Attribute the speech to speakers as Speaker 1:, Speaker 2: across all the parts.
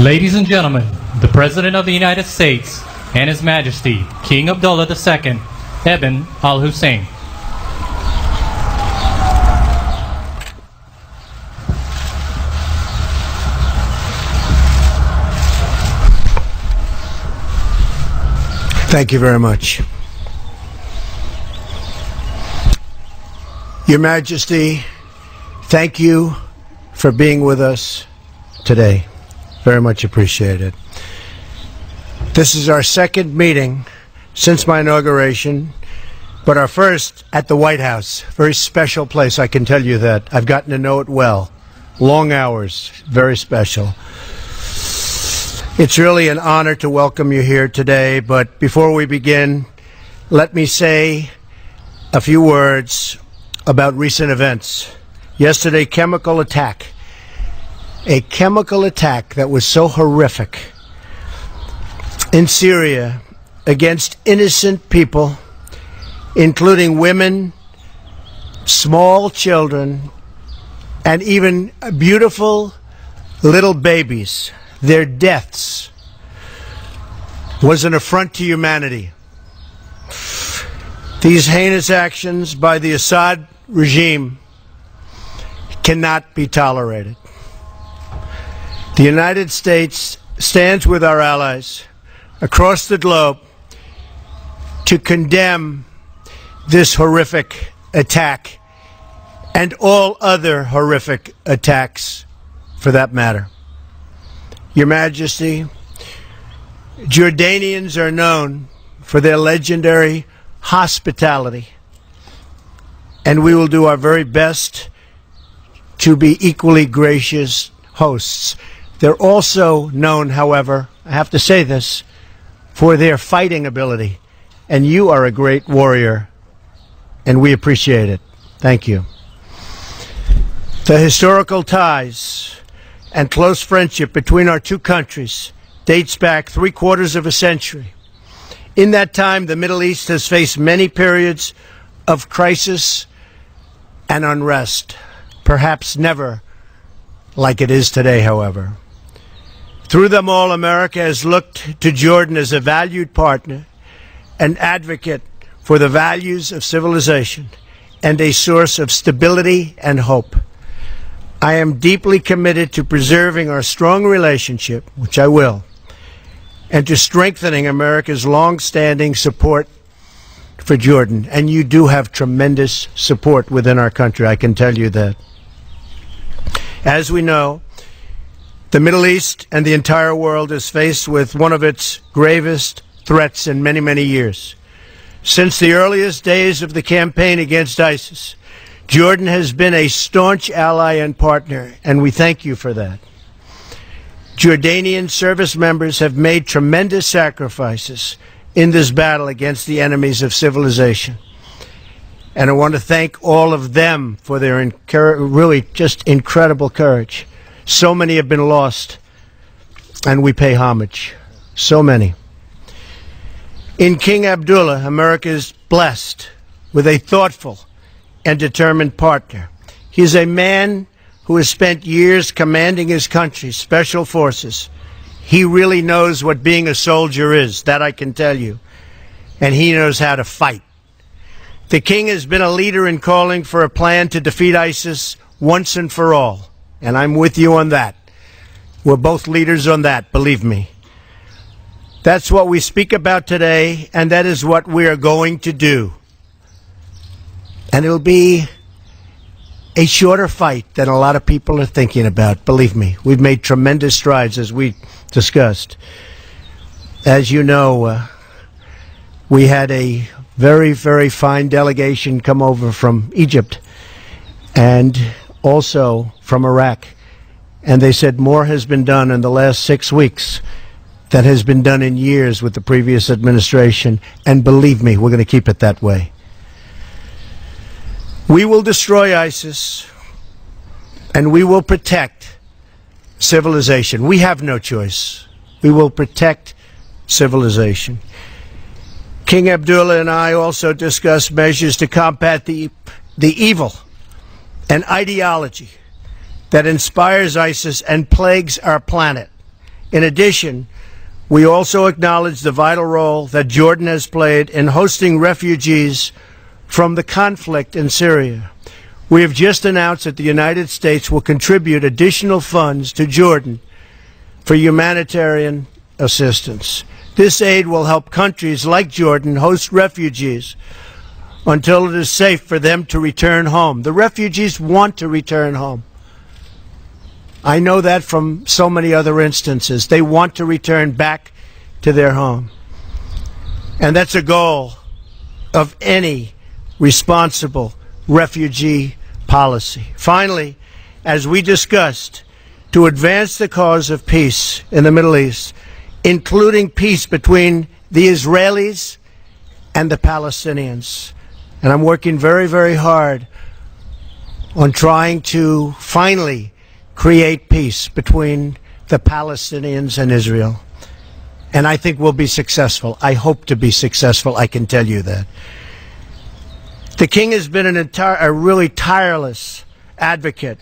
Speaker 1: Ladies and gentlemen, the President of the United States and His Majesty, King Abdullah II, Ibn al-Hussein.
Speaker 2: Thank you very much. Your Majesty, thank you for being with us today. Very much appreciated. This is our second meeting since my inauguration, but our first at the White House. Very special place, I can tell you that. I've gotten to know it well. Long hours, very special. It's really an honor to welcome you here today, but before we begin, let me say a few words about recent events. Yesterday, a chemical attack that was so horrific in Syria against innocent people, including women, small children, and even beautiful little babies. Their deaths was an affront to humanity. These heinous actions by the Assad regime cannot be tolerated. The United States stands with our allies across the globe to condemn this horrific attack and all other horrific attacks for that matter. Your Majesty, Jordanians are known for their legendary hospitality, and we will do our very best to be equally gracious hosts. They're also known, however, I have to say this, for their fighting ability, and you are a great warrior, and we appreciate it. Thank you. The historical ties and close friendship between our two countries dates back 3/4 of a century. In that time, the Middle East has faced many periods of crisis and unrest, perhaps never like it is today, however. Through them all, America has looked to Jordan as a valued partner, an advocate for the values of civilization, and a source of stability and hope. I am deeply committed to preserving our strong relationship, which I will, and to strengthening America's long-standing support for Jordan. And you do have tremendous support within our country, I can tell you that. As we know, the Middle East and the entire world is faced with one of its gravest threats in many, many years. Since the earliest days of the campaign against ISIS, Jordan has been a staunch ally and partner, and we thank you for that. Jordanian service members have made tremendous sacrifices in this battle against the enemies of civilization. And I want to thank all of them for their really just incredible courage. So many have been lost, and we pay homage. So many. In King Abdullah, America is blessed with a thoughtful and determined partner. He is a man who has spent years commanding his country's special forces. He really knows what being a soldier is, that I can tell you. And he knows how to fight. The king has been a leader in calling for a plan to defeat ISIS once and for all. And I'm with you on that. We're both leaders on that, believe me. That's what we speak about today, and that is what we are going to do. And it'll be a shorter fight than a lot of people are thinking about, believe me. We've made tremendous strides, as we discussed. As you know, we had a very, very fine delegation come over from Egypt and also from Iraq. And they said more has been done in the last 6 weeks than has been done in years with the previous administration. And believe me, we're going to keep it that way. We will destroy ISIS, and we will protect civilization. We have no choice. We will protect civilization. King Abdullah and I also discussed measures to combat the evil and ideology that inspires ISIS and plagues our planet. In addition, we also acknowledge the vital role that Jordan has played in hosting refugees from the conflict in Syria. We have just announced that the United States will contribute additional funds to Jordan for humanitarian assistance. This aid will help countries like Jordan host refugees until it is safe for them to return home. The refugees want to return home. I know that from so many other instances. They want to return back to their home. And that's a goal of any responsible refugee policy. Finally, as we discussed, to advance the cause of peace in the Middle East, including peace between the Israelis and the Palestinians. And I'm working very, very hard on trying to finally create peace between the Palestinians and Israel. And I think we'll be successful. I hope to be successful, I can tell you that. The King has been a really tireless advocate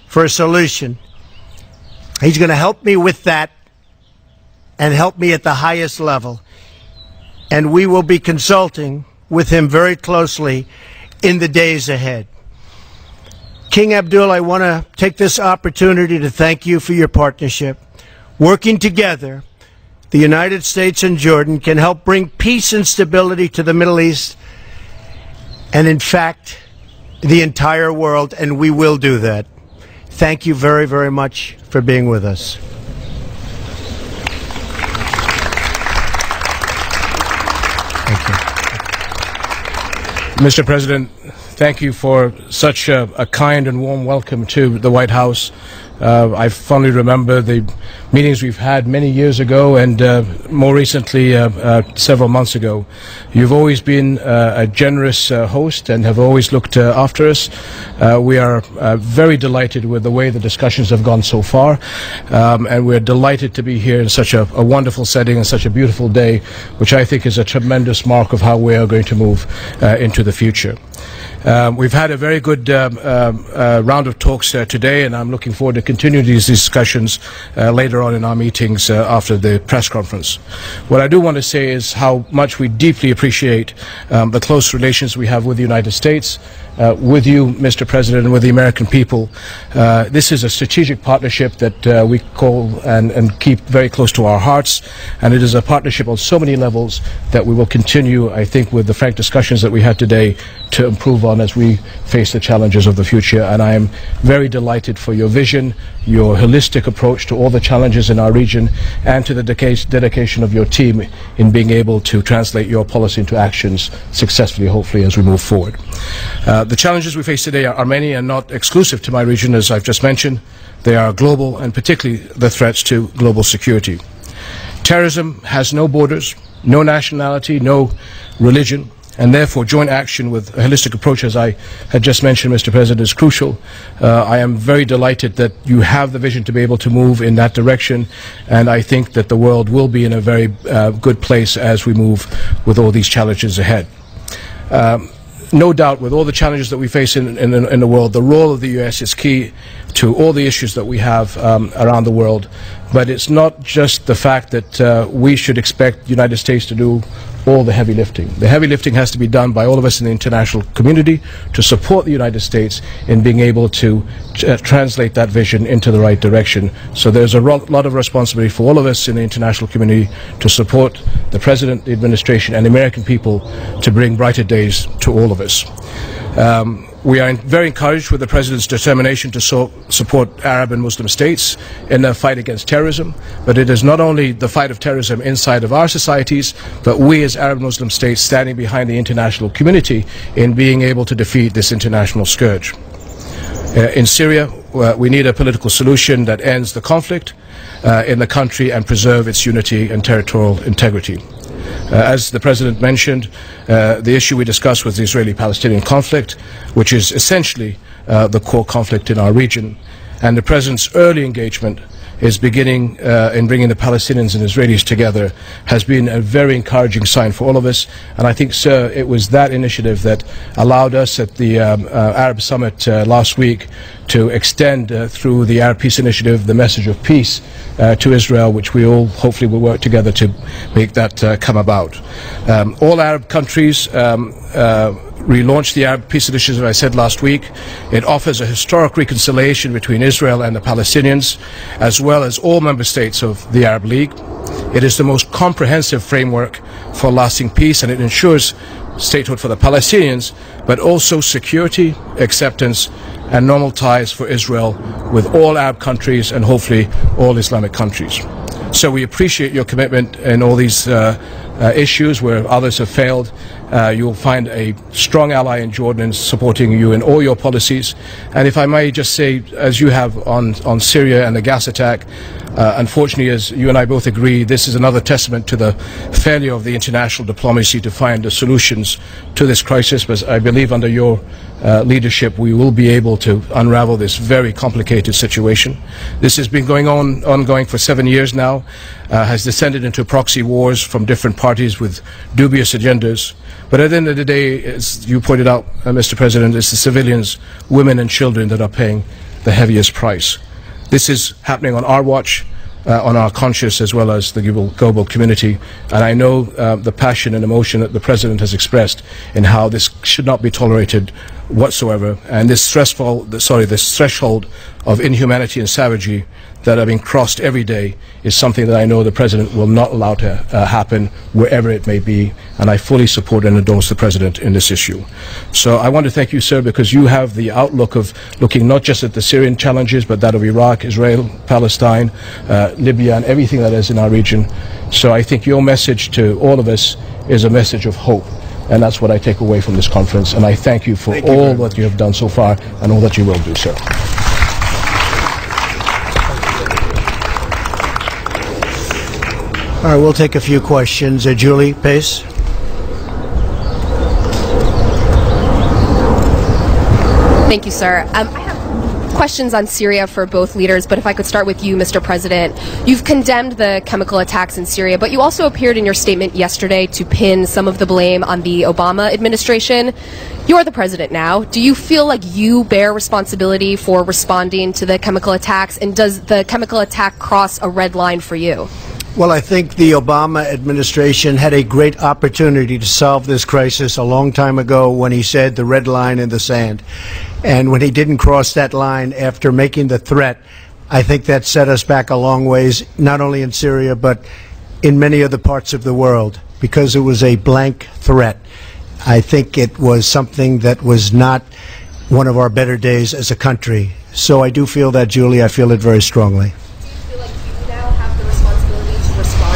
Speaker 2: for a solution. He's going to help me with that and help me at the highest level. And we will be consulting with him very closely in the days ahead. King Abdullah, I want to take this opportunity to thank you for your partnership. Working together, the United States and Jordan can help bring peace and stability to the Middle East and, in fact, the entire world, and we will do that. Thank you very, very much for being with us. Thank you.
Speaker 3: Mr. President, thank you for such a kind and warm welcome to the White House. I fondly remember the meetings we've had many years ago and more recently several months ago. You've always been a generous host and have always looked after us. We are very delighted with the way the discussions have gone so far, and we're delighted to be here in such a wonderful setting and such a beautiful day, which I think is a tremendous mark of how we are going to move into the future. We've had a very good round of talks today, and I'm looking forward to continuing these discussions later on in our meetings after the press conference. What I do want to say is how much we deeply appreciate the close relations we have with the United States, with you, Mr. President, and with the American people. This is a strategic partnership that we call and keep very close to our hearts, and it is a partnership on so many levels that we will continue, I think, with the frank discussions that we had today to improve on as we face the challenges of the future. And I am very delighted for your vision, your holistic approach to all the challenges in our region, and to the dedication of your team in being able to translate your policy into actions successfully, hopefully, as we move forward. The challenges we face today are many and not exclusive to my region, as I've just mentioned. They are global, and particularly the threats to global security. Terrorism has no borders, no nationality, no religion, and therefore joint action with a holistic approach, as I had just mentioned, Mr. President, is crucial. I am very delighted that you have the vision to be able to move in that direction, and I think that the world will be in a very good place as we move with all these challenges ahead. No doubt, with all the challenges that we face in the world, the role of the U.S. is key to all the issues that we have around the world. But it's not just the fact that we should expect the United States to do all the heavy lifting. The heavy lifting has to be done by all of us in the international community to support the United States in being able to translate that vision into the right direction. So there's a lot of responsibility for all of us in the international community to support the President, the administration, and the American people to bring brighter days to all of us. We are very encouraged with the President's determination to support Arab and Muslim states in their fight against terrorism. But it is not only the fight of terrorism inside of our societies, but we as Arab Muslim states standing behind the international community in being able to defeat this international scourge. In Syria, we need a political solution that ends the conflict in the country and preserve its unity and territorial integrity. As the President mentioned, the issue we discussed was the Israeli-Palestinian conflict, which is essentially the core conflict in our region. And the President's early engagement is beginning in bringing the Palestinians and Israelis together has been a very encouraging sign for all of us. And I think, sir, it was that initiative that allowed us at the Arab Summit last week to extend through the Arab Peace Initiative the message of peace to Israel, which we all hopefully will work together to make that come about. All Arab countries relaunched the Arab Peace Initiative, as I said last week. It offers a historic reconciliation between Israel and the Palestinians, as well as all member states of the Arab League. It is the most comprehensive framework for lasting peace, and it ensures statehood for the Palestinians, but also security, acceptance, and normal ties for Israel with all Arab countries and hopefully all Islamic countries. So we appreciate your commitment in all these issues where others have failed. You will find a strong ally in Jordan in supporting you in all your policies. And if I may just say, as you have on Syria and the gas attack, unfortunately, as you and I both agree, this is another testament to the failure of the international diplomacy to find the solutions to this crisis. But I believe under your leadership, we will be able to unravel this very complicated situation. This has been ongoing for 7 years now, has descended into proxy wars from different parties with dubious agendas. But at the end of the day, as you pointed out, Mr. President, it's the civilians, women and children that are paying the heaviest price. This is happening on our watch, on our conscience, as well as the global community. And I know the passion and emotion that the President has expressed in how this should not be tolerated whatsoever. And this threshold of inhumanity and savagery that are being crossed every day is something that I know the President will not allow to happen wherever it may be, and I fully support and endorse the President in this issue. So I want to thank you, sir, because you have the outlook of looking not just at the Syrian challenges, but that of Iraq, Israel, Palestine, Libya, and everything that is in our region. So I think your message to all of us is a message of hope, and that's what I take away from this conference, and I thank you for all that you have done so far and all that you will do, sir.
Speaker 2: All right, we'll take a few questions. Julie Pace.
Speaker 4: Thank you, sir. I have questions on Syria for both leaders, but if I could start with you, Mr. President. You've condemned the chemical attacks in Syria, but you also appeared in your statement yesterday to pin some of the blame on the Obama administration. You're the president now. Do you feel like you bear responsibility for responding to the chemical attacks, and does the chemical attack cross a red line for you?
Speaker 2: Well, I think the Obama administration had a great opportunity to solve this crisis a long time ago when he said the red line in the sand. And when he didn't cross that line after making the threat, I think that set us back a long ways, not only in Syria, but in many other parts of the world, because it was a blank threat. I think it was something that was not one of our better days as a country. So I do feel that, Julie. I feel it very strongly.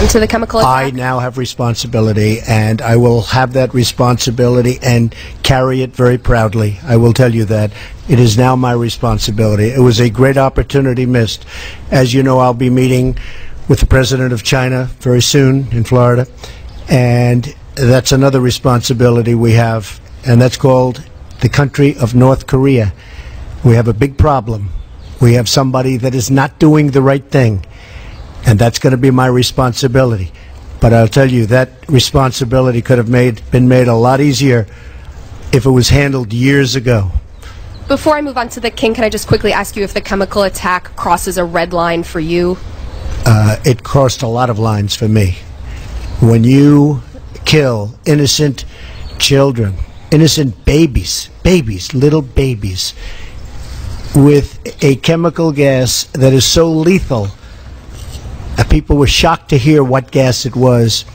Speaker 4: To the chemical attack?
Speaker 2: I now have responsibility, and I will have that responsibility and carry it very proudly. I will tell you that. It is now my responsibility. It was a great opportunity missed. As you know, I'll be meeting with the President of China very soon in Florida, and that's another responsibility we have, and that's called the country of North Korea. We have a big problem. We have somebody that is not doing the right thing. And that's going to be my responsibility. But I'll tell you, that responsibility could have been made a lot easier if it was handled years ago.
Speaker 4: Before I move on to the king, can I just quickly ask you if the chemical attack crosses a red line for you?
Speaker 2: It crossed a lot of lines for me. When you kill innocent children, innocent babies, little babies, with a chemical gas that is so lethal, people were shocked to hear what gas it was.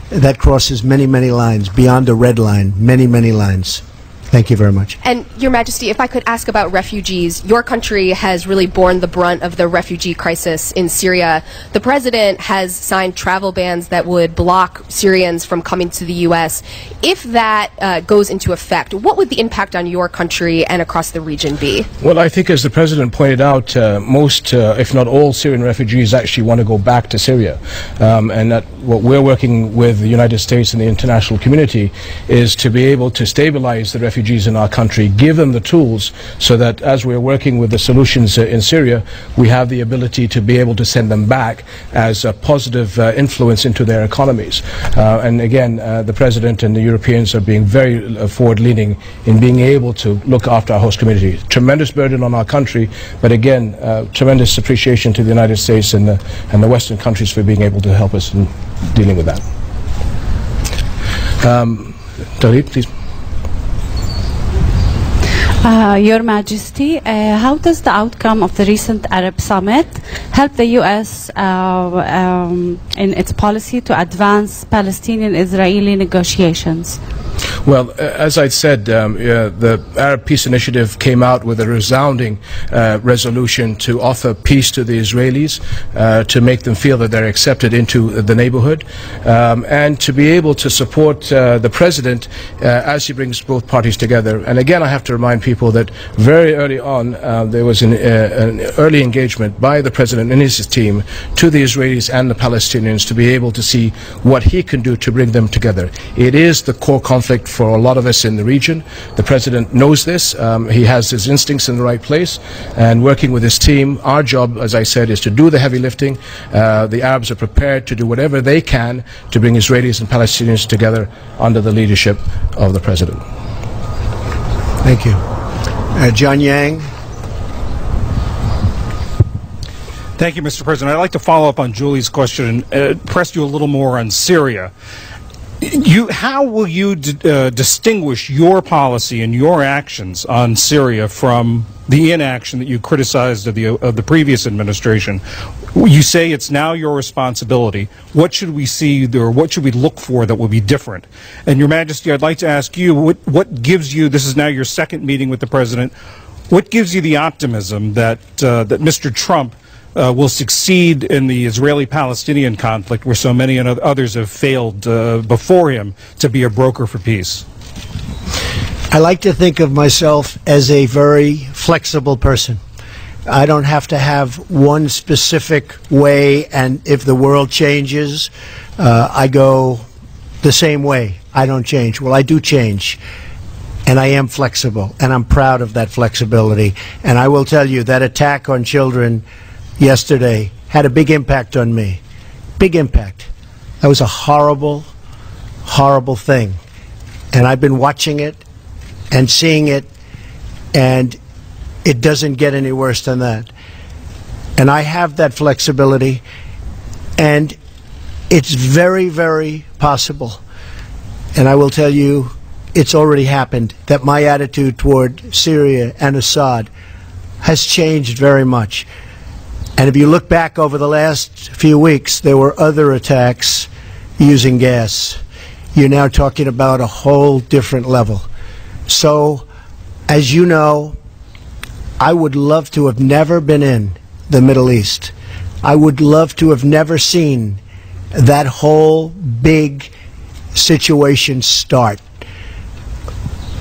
Speaker 2: That crosses many, many lines, beyond the red line, many, many lines. Thank you very much.
Speaker 4: And, Your Majesty, if I could ask about refugees, your country has really borne the brunt of the refugee crisis in Syria. The President has signed travel bans that would block Syrians from coming to the U.S. If that goes into effect, what would the impact on your country and across the region be?
Speaker 3: Well, I think, as the President pointed out, most, if not all, Syrian refugees actually want to go back to Syria. And that what we're working with the United States and the international community is to be able to stabilize the refugees in our country, give them the tools so that as we're working with the solutions in Syria, we have the ability to be able to send them back as a positive influence into their economies. And again, the President and the Europeans are being very forward-leaning in being able to look after our host community. Tremendous burden on our country, but again, tremendous appreciation to the United States and the Western countries for being able to help us in dealing with that. Dalip, please.
Speaker 5: Your Majesty, how does the outcome of the recent Arab Summit help the U.S. In its policy to advance Palestinian-Israeli negotiations?
Speaker 3: Well, as I said, the Arab Peace Initiative came out with a resounding resolution to offer peace to the Israelis, to make them feel that they're accepted into the neighborhood, and to be able to support the President as he brings both parties together. And again, I have to remind people that very early on, there was an early engagement by the President and his team to the Israelis and the Palestinians to be able to see what he can do to bring them together. It is the core conflict for a lot of us in the region. The President knows this. He has his instincts in the right place, and working with his team, our job, as I said, is to do the heavy lifting. The Arabs are prepared to do whatever they can to bring Israelis and Palestinians together under the leadership of the President.
Speaker 2: Thank you. John Yang.
Speaker 6: Thank you, Mr. President. I'd like to follow up on Julie's question and press you a little more on Syria. How will you distinguish your policy and your actions on Syria from the inaction that you criticized of the previous administration? You say it's now your responsibility. What should we see, or what should we look for that will be different? And Your Majesty, I'd like to ask you, what gives you, this is now your second meeting with the President, what gives you the optimism that Mr. Trump will succeed in the Israeli-Palestinian conflict, where so many others have failed before him, to be a broker for peace?
Speaker 2: I like to think of myself as a very flexible person. I don't have to have one specific way, and if the world changes, I go the same way. I don't change. Well, I do change, and I am flexible, and I'm proud of that flexibility. And I will tell you, that attack on children yesterday had a big impact on me. Big impact. That was a horrible, horrible thing. And I've been watching it and seeing it, and it doesn't get any worse than that. And I have that flexibility, and it's very, very possible, and I will tell you, it's already happened, that my attitude toward Syria and Assad has changed very much. And if you look back over the last few weeks, there were other attacks using gas. You're now talking about a whole different level. So, as you know, I would love to have never been in the Middle East. I would love to have never seen that whole big situation start.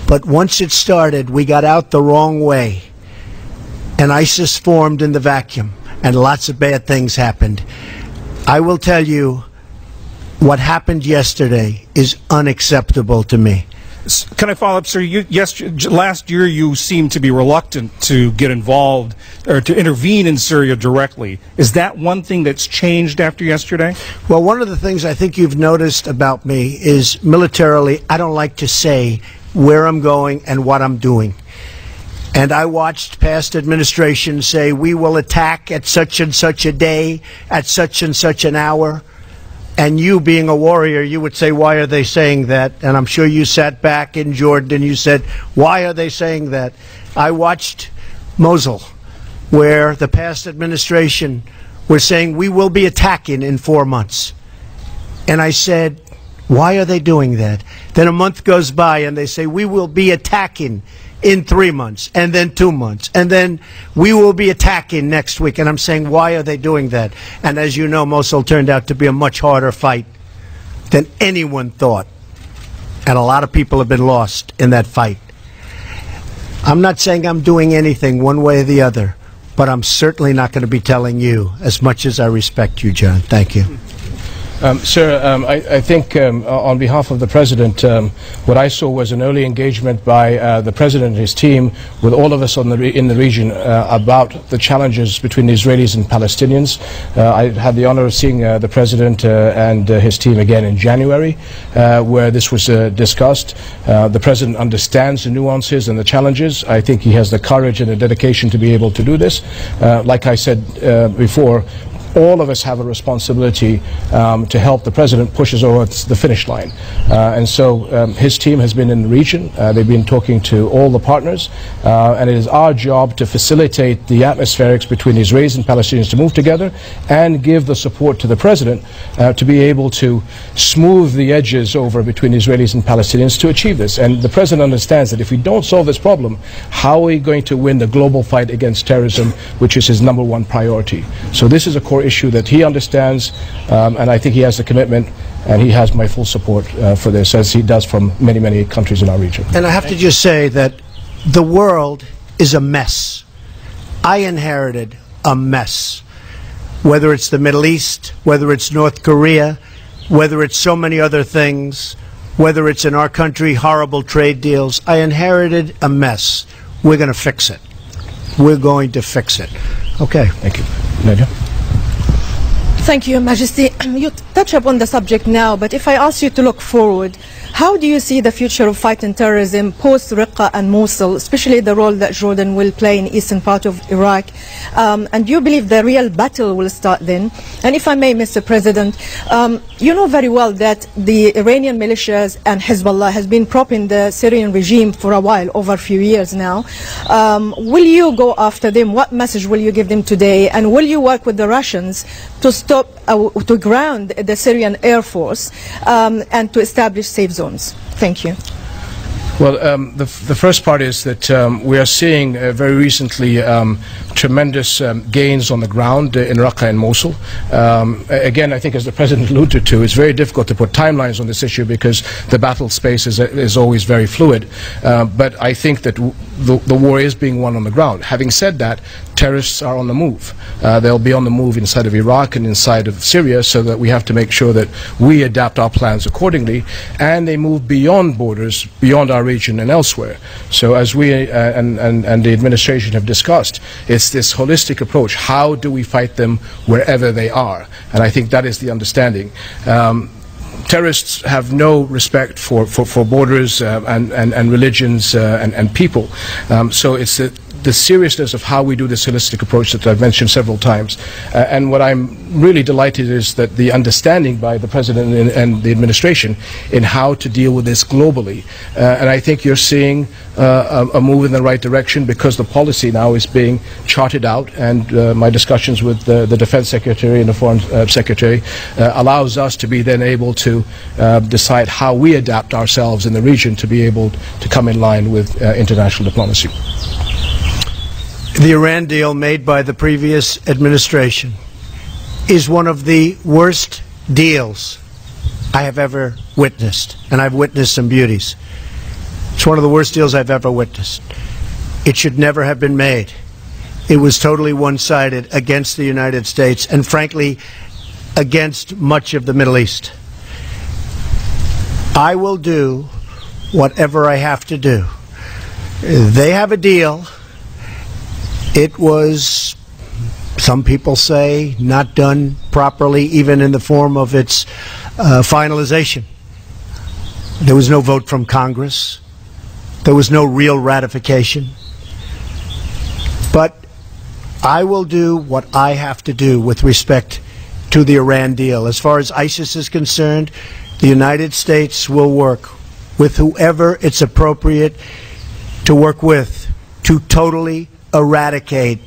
Speaker 2: But once it started, we got out the wrong way, and ISIS formed in the vacuum, and lots of bad things happened. I will tell you, what happened yesterday is unacceptable to me.
Speaker 6: Can I follow up, sir? Last year you seemed to be reluctant to get involved or to intervene in Syria directly. Is that one thing that's changed after yesterday?
Speaker 2: Well, one of the things I think you've noticed about me is militarily, I don't like to say where I'm going and what I'm doing. And I watched past administrations say, we will attack at such and such a day, at such and such an hour. And you, being a warrior, you would say, why are they saying that? And I'm sure you sat back in Jordan and you said, why are they saying that? I watched Mosul, where the past administration was saying, we will be attacking in 4 months. And I said, why are they doing that? Then a month goes by and they say, we will be attacking in 3 months, and then 2 months, and then we will be attacking next week. And I'm saying, why are they doing that? And as you know, Mosul turned out to be a much harder fight than anyone thought. And a lot of people have been lost in that fight. I'm not saying I'm doing anything one way or the other, but I'm certainly not going to be telling you, as much as I respect you, John. Thank you.
Speaker 3: Sir, I think on behalf of the President, what I saw was an early engagement by the President and his team with all of us in the region about the challenges between the Israelis and Palestinians. I had the honor of seeing the President and his team again in January, where this was discussed. The President understands the nuances and the challenges. I think he has the courage and the dedication to be able to do this. Like I said before, all of us have a responsibility to help the President push us over the finish line. And so his team has been in the region. They've been talking to all the partners. And it is our job to facilitate the atmospherics between Israelis and Palestinians to move together and give the support to the President to be able to smooth the edges over between Israelis and Palestinians to achieve this. And the President understands that if we don't solve this problem, how are we going to win the global fight against terrorism, which is his #1 priority? So this is a core issue that he understands, and I think he has the commitment, and he has my full support for this, as he does from many, many countries in our region.
Speaker 2: And I have to just say that the world is a mess. I inherited a mess. Whether it's the Middle East, whether it's North Korea, whether it's so many other things, whether it's in our country, horrible trade deals, I inherited a mess. We're going to fix it. We're going to fix it. Okay.
Speaker 3: Thank you. Nadia?
Speaker 7: Thank you, Your Majesty. You touch upon the subject now, but if I ask you to look forward, how do you see the future of fighting terrorism post-Raqqa and Mosul, especially the role that Jordan will play in the eastern part of Iraq? And do you believe the real battle will start then? And if I may, Mr. President, you know very well that the Iranian militias and Hezbollah has been propping the Syrian regime for a while, over a few years now. Will you go after them? What message will you give them today? And will you work with the Russians to stop, to ground the Syrian Air Force and to establish safe zones? Thank you.
Speaker 3: Well, the first part is that we are seeing very recently tremendous gains on the ground in Raqqa and Mosul. Again, I think as the President alluded to, it's very difficult to put timelines on this issue because the battle space is always very fluid. But I think that the war is being won on the ground. Having said that, terrorists are on the move. They'll be on the move inside of Iraq and inside of Syria, so that we have to make sure that we adapt our plans accordingly, and they move beyond borders, beyond our region and elsewhere. So as we and the administration have discussed, it's this holistic approach. How do we fight them wherever they are? And I think that is the understanding. Terrorists have no respect for borders and religions and people. So it's the seriousness of how we do this holistic approach that I've mentioned several times. And what I'm really delighted is that the understanding by the President and the administration in how to deal with this globally. And I think you're seeing a move in the right direction because the policy now is being charted out, and my discussions with the Defense Secretary and the Foreign Secretary allows us to be then able to decide how we adapt ourselves in the region to be able to come in line with international diplomacy.
Speaker 2: The Iran deal made by the previous administration is one of the worst deals I have ever witnessed, and I've witnessed some beauties. It's one of the worst deals I've ever witnessed. It should never have been made. It was totally one-sided against the United States and, frankly, against much of the Middle East. I will do whatever I have to do. They have a deal. It was, some people say, not done properly, even in the form of its finalization. There was no vote from Congress. There was no real ratification. But I will do what I have to do with respect to the Iran deal. As far as ISIS is concerned, the United States will work with whoever it's appropriate to work with to totally eradicate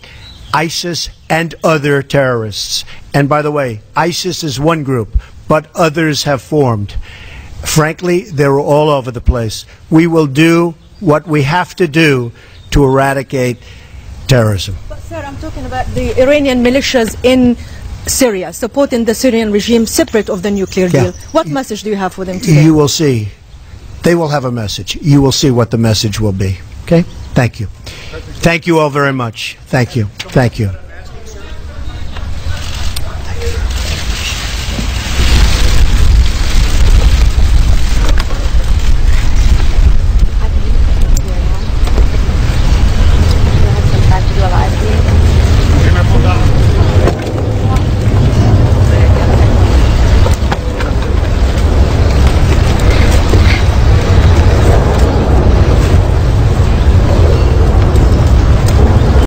Speaker 2: ISIS and other terrorists. And by the way, ISIS is one group, but others have formed. Frankly, they're all over the place. We will do what we have to do to eradicate terrorism.
Speaker 7: But sir, I'm talking about the Iranian militias in Syria, supporting the Syrian regime separate of the nuclear deal. What message do you have for them today?
Speaker 2: You will see. They will have a message. You will see what the message will be. Okay? Thank you. Thank you all very much. Thank you. Thank you.